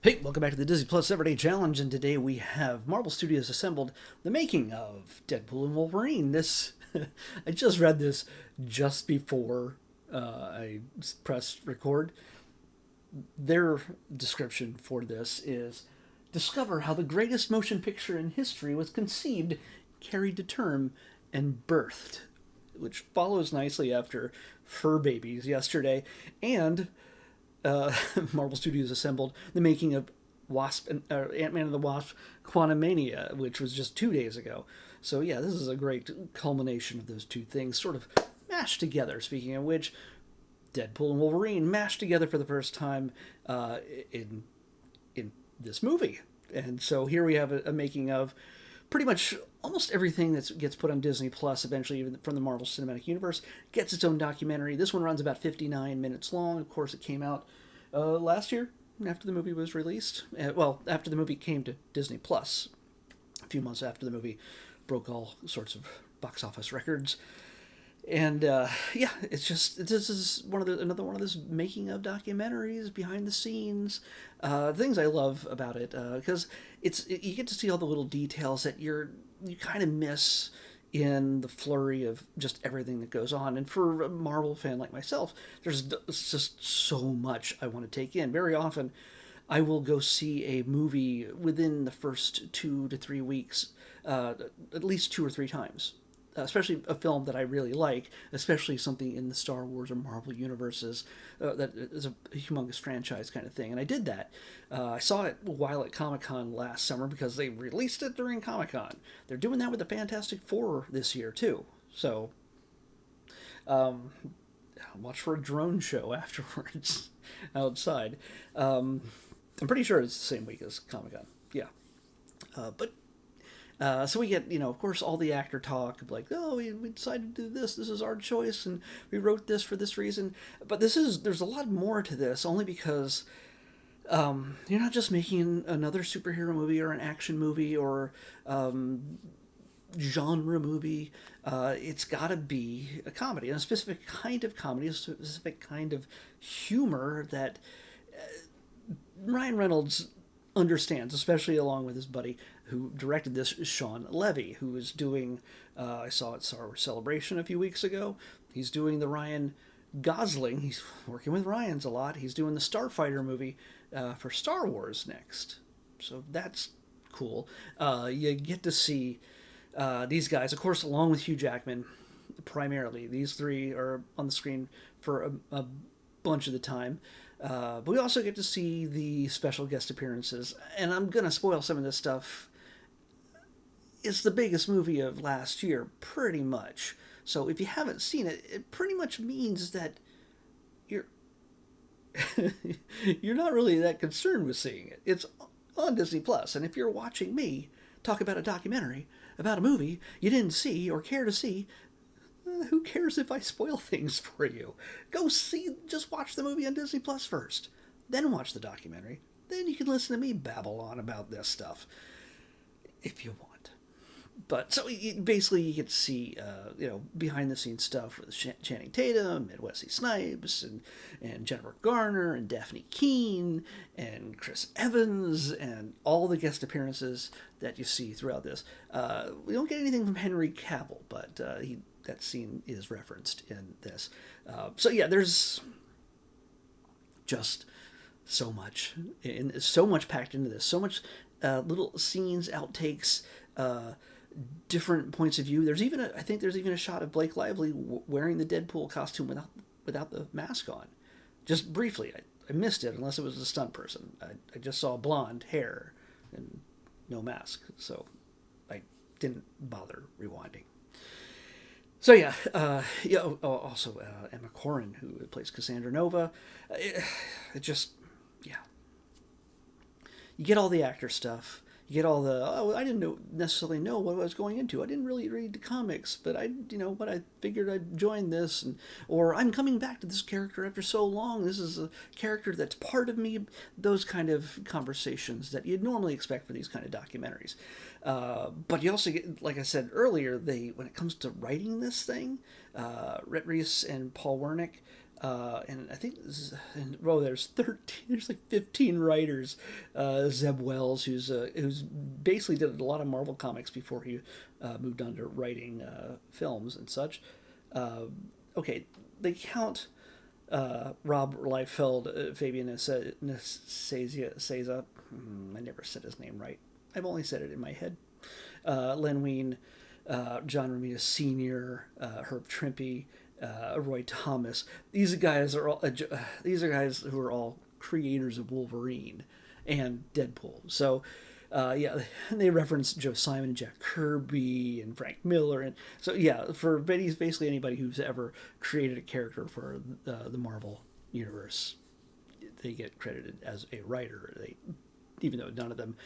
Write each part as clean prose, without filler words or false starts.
Hey, welcome back to the Disney Plus Everyday Challenge, and today we have Marvel Studios assembled the making of Deadpool and Wolverine. This, I just read this just before I pressed record. Their description for this is discover how the greatest motion picture in history was conceived, carried to term, and birthed, which follows nicely after Fur Babies yesterday, and Marvel Studios assembled the making of Wasp and Ant-Man and the Wasp: Quantumania, which was just 2 days ago. So yeah, this is a great culmination of those two things, sort of mashed together. Speaking of which, Deadpool and Wolverine mashed together for the first time in this movie, and so here we have a making of pretty much almost everything that gets put on Disney Plus eventually, even from the Marvel Cinematic Universe, gets its own documentary. This one runs about 59 minutes long. Of course, it came out last year after the movie was released. Well, after the movie came to Disney Plus, a few months after the movie broke all sorts of box office records. And yeah, it's just this is another one of those making of documentaries, behind the scenes, things I love about it because you get to see all the little details that you kind of miss in the flurry of just everything that goes on. And for a Marvel fan like myself, there's just so much I want to take in. Very often, I will go see a movie within the first 2 to 3 weeks, at least two or three times, especially a film that I really like, especially something in the Star Wars or Marvel universes that is a humongous franchise kind of thing. And I did that. I saw it while at Comic Con last summer because they released it during Comic Con. They're doing that with the Fantastic Four this year too. So watch for a drone show afterwards outside. I'm pretty sure it's the same week as Comic Con. Yeah. But so we get, of course, all the actor talk of like, oh, we decided to do this. This is our choice, and we wrote this for this reason. But there's a lot more to this, only because you're not just making another superhero movie or an action movie or genre movie. It's got to be a comedy, and a specific kind of comedy, a specific kind of humor that Ryan Reynolds understands, especially along with his buddy who directed this, Sean Levy, who is doing, I saw it Star Wars Celebration a few weeks ago. He's doing the Ryan Gosling. He's working with Ryans a lot. He's doing the Starfighter movie for Star Wars next. So that's cool. You get to see these guys, of course, along with Hugh Jackman, primarily. These three are on the screen for a bunch of the time. But we also get to see the special guest appearances. And I'm going to spoil some of this stuff. It's the biggest movie of last year, pretty much. So if you haven't seen it, it pretty much means that you're you're not really that concerned with seeing it. It's on Disney Plus, and if you're watching me talk about a documentary about a movie you didn't see or care to see, who cares if I spoil things for you? Go see, just watch the movie on Disney Plus first, then watch the documentary. Then you can listen to me babble on about this stuff if you want. But so basically, you get to see behind the scenes stuff with Channing Tatum and Wesley Snipes and Jennifer Garner and Daphne Keane and Chris Evans and all the guest appearances that you see throughout this. We don't get anything from Henry Cavill, but that scene is referenced in this. So yeah, there's just so much, and so much packed into this. So much little scenes, outtakes, different points of view. I think there's even a shot of Blake Lively wearing the Deadpool costume without the mask on. Just briefly, I missed it unless it was a stunt person. I just saw blonde hair and no mask, so I didn't bother rewinding. So yeah, also Emma Corrin, who plays Cassandra Nova. It just, yeah. You get all the actor stuff. You get all I didn't necessarily know what I was going into. I didn't really read the comics, but I figured I'd join this, or I'm coming back to this character after so long. This is a character that's part of me. Those kind of conversations that you'd normally expect for these kind of documentaries. But you also get, like I said earlier, when it comes to writing this thing, Rhett Reese and Paul Wernick, And I think there's 13, there's like 15 writers. Zeb Wells, who's basically did a lot of Marvel comics before he moved on to writing films and such. Uh, okay, they count Rob Liefeld, Fabian Nicieza. I never said his name right. I've only said it in my head. Len Wein, John Romita Sr., Herb Trimpe, Roy Thomas. These are guys who are all creators of Wolverine and Deadpool. So, yeah, they reference Joe Simon, Jack Kirby, and Frank Miller, and so yeah, for basically anybody who's ever created a character for the Marvel universe, they get credited as a writer. Even though none of them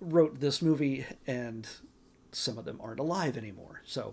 wrote this movie, and some of them aren't alive anymore. So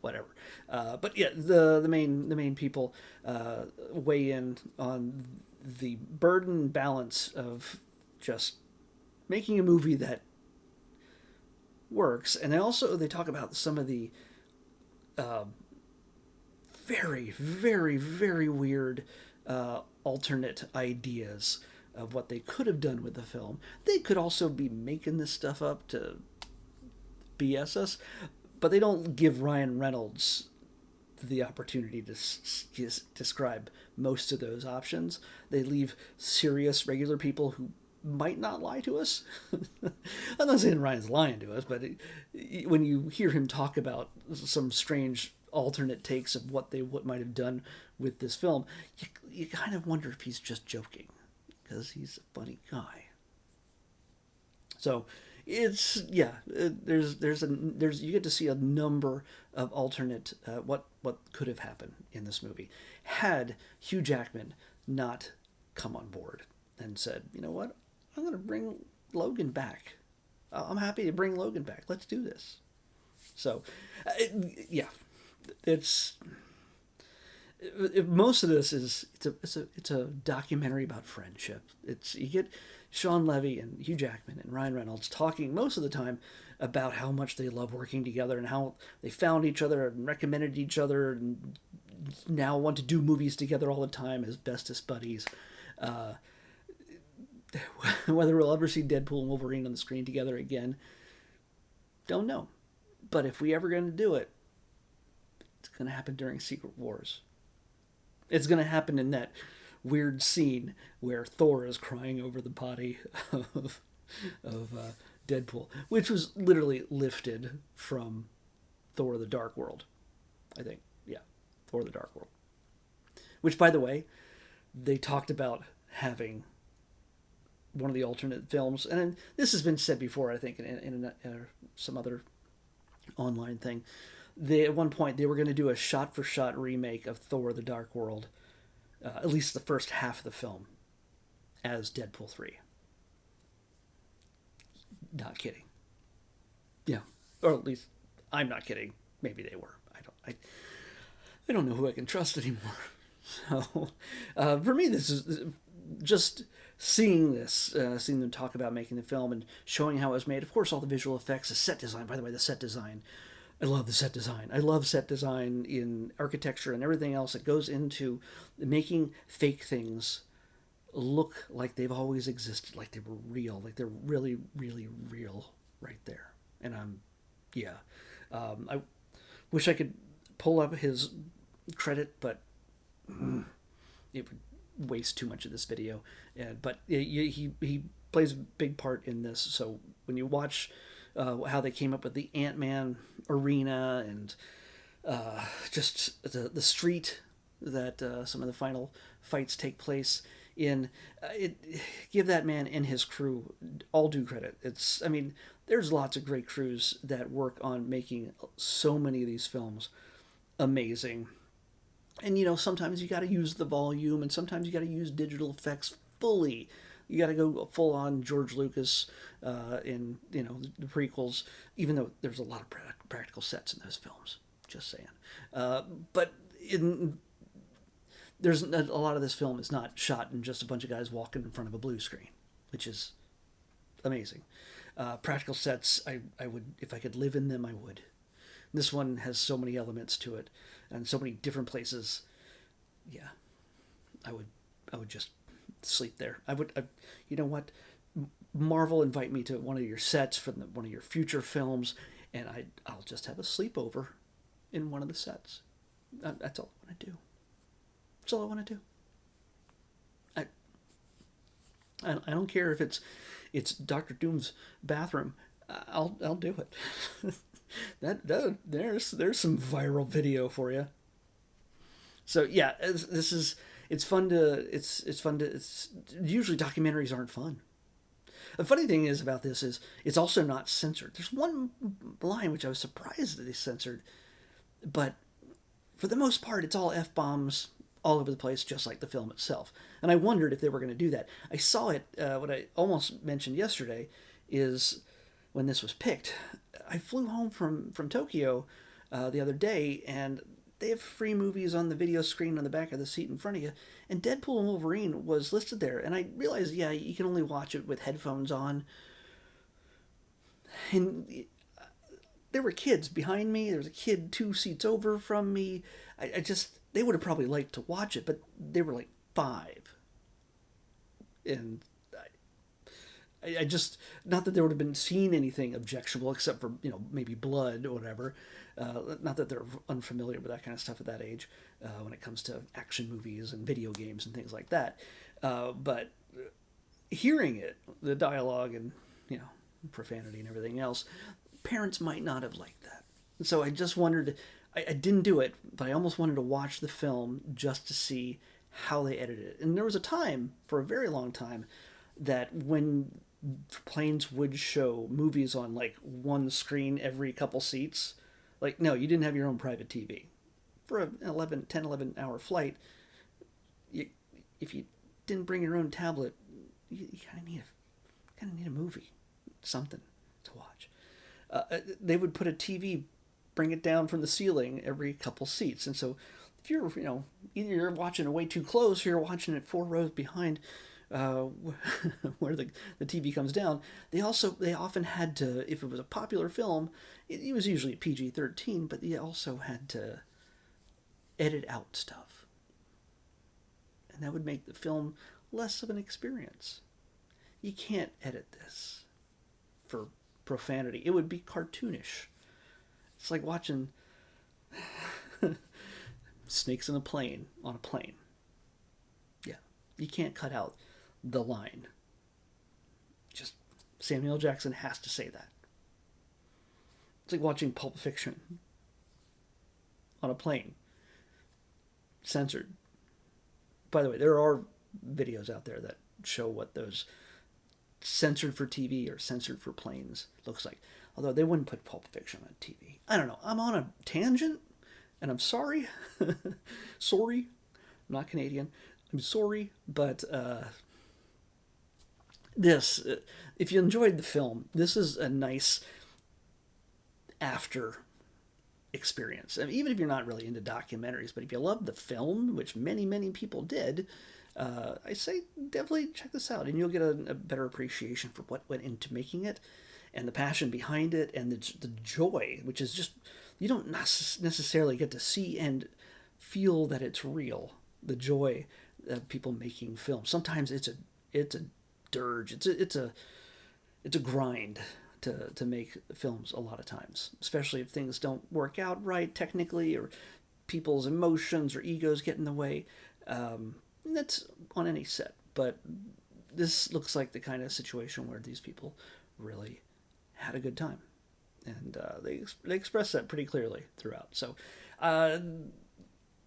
whatever. But yeah, the main people weigh in on the burden balance of just making a movie that works, and they talk about some of the very very very weird alternate ideas of what they could have done with the film. They could also be making this stuff up to BS us, but they don't give Ryan Reynolds the opportunity to describe most of those options. They leave serious, regular people who might not lie to us. I'm not saying Ryan's lying to us, but when you hear him talk about some strange alternate takes of what might have done with this film, you kind of wonder if he's just joking, because he's a funny guy. So it's there's you get to see a number of alternate what could have happened in this movie had Hugh Jackman not come on board and said, you know what, I'm going to bring Logan back. I'm happy to bring Logan back. Let's do this. So, yeah, it's most of this is it's a documentary about friendship. You get Sean Levy and Hugh Jackman and Ryan Reynolds talking most of the time about how much they love working together and how they found each other and recommended each other and now want to do movies together all the time as bestest buddies. Whether we'll ever see Deadpool and Wolverine on the screen together again, don't know. But if we ever going to do it, it's going to happen during Secret Wars. It's going to happen in that weird scene where Thor is crying over the body of Deadpool, which was literally lifted from Thor: The Dark World, I think. Yeah, Thor: The Dark World. Which, by the way, they talked about having one of the alternate films, and this has been said before, I think, in some other online thing. At one point, they were going to do a shot-for-shot remake of Thor: The Dark World, at least the first half of the film, as Deadpool 3. Not kidding. Yeah, or at least I'm not kidding. Maybe they were. I don't know who I can trust anymore. So, for me, this is just seeing them talk about making the film and showing how it was made. Of course, all the visual effects, the set design. By the way, the set design. I love the set design. I love set design in architecture and everything else that goes into making fake things look like they've always existed, like they were real, like they're really, really real right there. And I wish I could pull up his credit, but it would waste too much of this video. But he plays a big part in this. So when you watch how they came up with the Ant-Man arena and just the street that some of the final fights take place in, give that man and his crew all due credit. There's lots of great crews that work on making so many of these films amazing. And sometimes you got to use the volume, and sometimes you got to use digital effects fully. You got to go full on George Lucas in the prequels, even though there's a lot of practical sets in those films. Just saying. But there's a lot of this film is not shot in just a bunch of guys walking in front of a blue screen, which is amazing. Practical sets, I would, if I could live in them, I would. This one has so many elements to it, and so many different places yeah, I would I would just sleep there. You know what? Marvel invite me to one of your sets for one of your future films, and I'll just have a sleepover in one of the sets. That's all I want to do. That's all I want to do. I I don't care if it's Doctor Doom's bathroom. I'll do it. There's some viral video for you. So yeah, this is it's fun to it's fun to it's usually documentaries aren't fun. The funny thing is about this is it's also not censored. There's one line which I was surprised that they censored, but for the most part, it's all f bombs all over the place, just like the film itself. And I wondered if they were going to do that. I saw it. What I almost mentioned yesterday is when this was picked. I flew home from Tokyo the other day, and they have free movies on the video screen on the back of the seat in front of you, and Deadpool and Wolverine was listed there. And I realized, yeah, you can only watch it with headphones on. And there were kids behind me. There was a kid 2 seats over from me. I just they would have probably liked to watch it, but they were like 5, and I just not that there would have been seen anything objectionable except for maybe blood or whatever. Not that they're unfamiliar with that kind of stuff at that age when it comes to action movies and video games and things like that. But hearing it, the dialogue and profanity and everything else, parents might not have liked that. So I just wondered. I didn't do it, but I almost wanted to watch the film just to see how they edited it. And there was a time, for a very long time, that when planes would show movies on like one screen every couple seats, like no, you didn't have your own private TV. For an 11 hour flight, if you didn't bring your own tablet, you kind of need a movie, something to watch. They would put a TV, bring it down from the ceiling every couple seats, and so if you're either you're watching it way too close or you're watching it 4 rows behind uh, where the TV comes down. They often had to, if it was a popular film, it was usually PG-13, but they also had to edit out stuff, and that would make the film less of an experience. You can't edit this for profanity. It would be cartoonish. It's like watching snakes in a plane on a plane. Yeah, you can't cut out the line. Just Samuel L. Jackson has to say that. It's like watching Pulp Fiction on a plane, censored. By the way, there are videos out there that show what those censored for TV or censored for planes looks like. Although they wouldn't put Pulp Fiction on TV. I don't know. I'm on a tangent, and I'm sorry. Sorry. I'm not Canadian. I'm sorry, but if you enjoyed the film, this is a nice after experience. I mean, even if you're not really into documentaries, but if you love the film, which many people did, I say definitely check this out, and you'll get a better appreciation for what went into making it, and the passion behind it, and the joy, which is just you don't necessarily get to see and feel that it's real. The joy of people making films. Sometimes it's a dirge. It's a grind to make films a lot of times, especially if things don't work out right technically or people's emotions or egos get in the way. That's on any set, but this looks like the kind of situation where these people really had a good time, and they express that pretty clearly throughout. So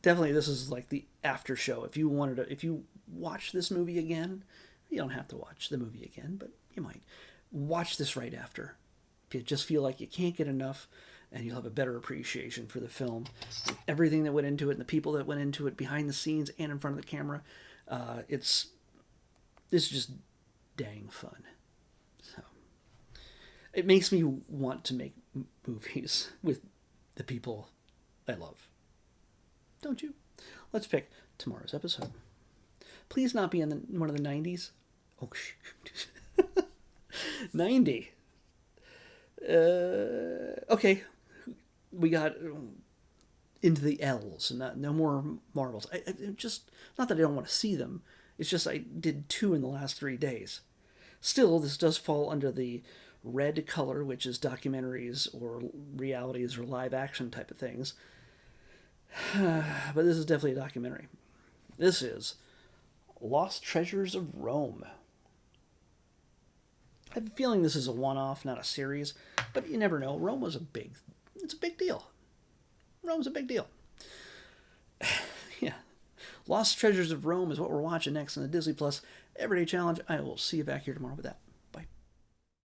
definitely, this is like the after show. If you watch this movie again, you don't have to watch the movie again, but you might watch this right after. If you just feel like you can't get enough, and you'll have a better appreciation for the film, everything that went into it, and the people that went into it behind the scenes and in front of the camera. It's just dang fun. So it makes me want to make movies with the people I love. Don't you? Let's pick tomorrow's episode. Please not be in one of the 90s. Oh, shoot. 90. Okay. We got into the L's and no more Marvels. I just, not that I don't want to see them. It's just I did 2 in the last 3 days. Still, this does fall under the red color, which is documentaries or realities or live action type of things. But this is definitely a documentary. This is Lost Treasures of Rome. I have a feeling this is a one-off, not a series, but you never know. It's a big deal. Rome's a big deal. Yeah. Lost Treasures of Rome is what we're watching next on the Disney Plus Everyday Challenge. I will see you back here tomorrow with that.